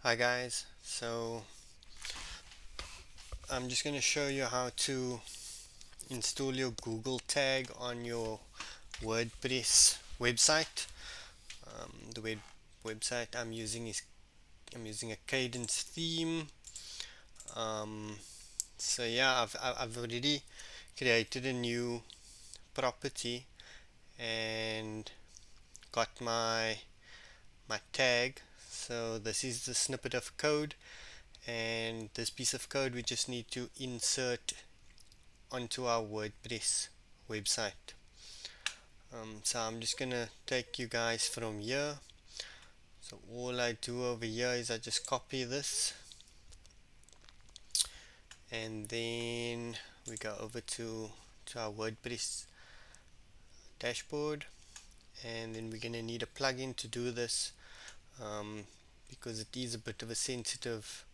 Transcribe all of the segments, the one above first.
Hi guys, so I'm just going to show you how to install your Google tag on your WordPress website. The website I'm using a Cadence theme. Um, so yeah, I've already created a new property and got my tag. So this is the snippet of code, and this piece of code we just need to insert onto our WordPress website. So I'm just gonna take you guys from here. So all I do over here is I just copy this, and then we go over to our WordPress dashboard, and then we're gonna need a plugin to do this, um, because it is a bit of a sensitive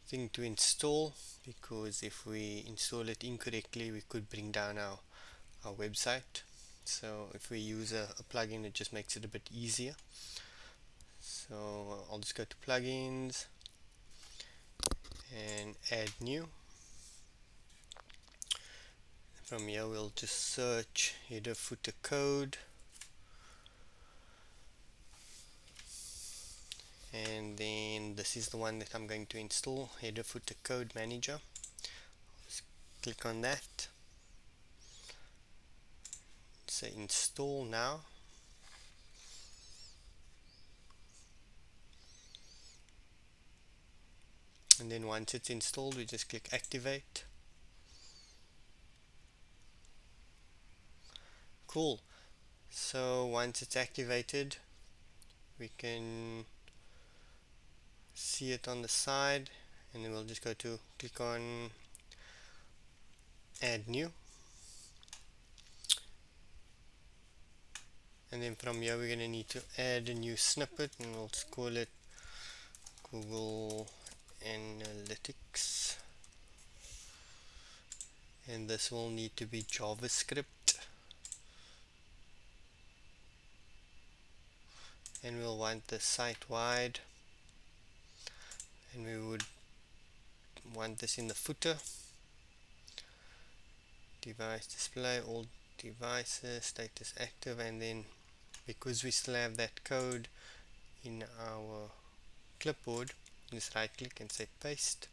thing to install, because if we install it incorrectly we could bring down our website. So if we use a plugin, it just makes it a bit easier. So I'll just go to plugins and add new. From here we'll just search header footer code, and then this is the one that I'm going to install, header footer code manager. Just click on that, say install now. And then once it's installed we just click activate. Cool. So once it's activated we can see it on the side, and then we'll just go to click on add new, and then from here we're going to need to add a new snippet, and we'll just call it Google Analytics, and this will need to be JavaScript, and we'll want the site wide, and we would want this in the footer. Device display, all devices, status active, and then because we still have that code in our clipboard, just right click and say paste,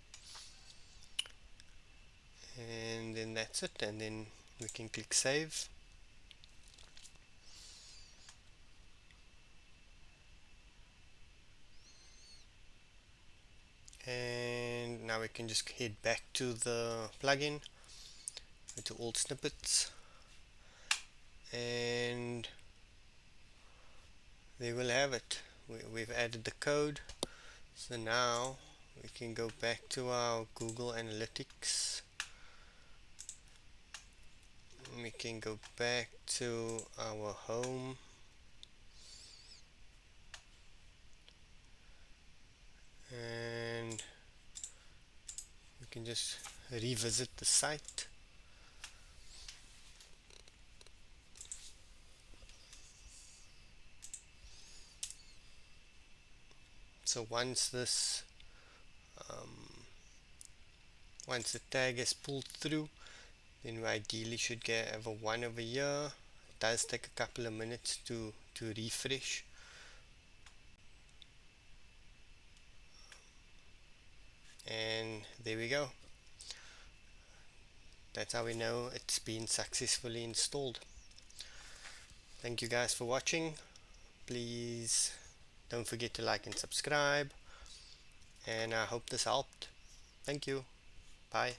and then that's it, and then we can click save. And now we can just head back to the plugin, go to all snippets, and there we'll have it. We've added the code. So now we can go back to our Google Analytics. We can go back to our home, and we can just revisit the site. So once once the tag is pulled through, then we ideally should have a 1 over here. It does take a couple of minutes to refresh. And there we go. That's how we know it's been successfully installed. Thank you guys for watching. Please don't forget to like and subscribe, and I hope this helped. Thank you. Bye.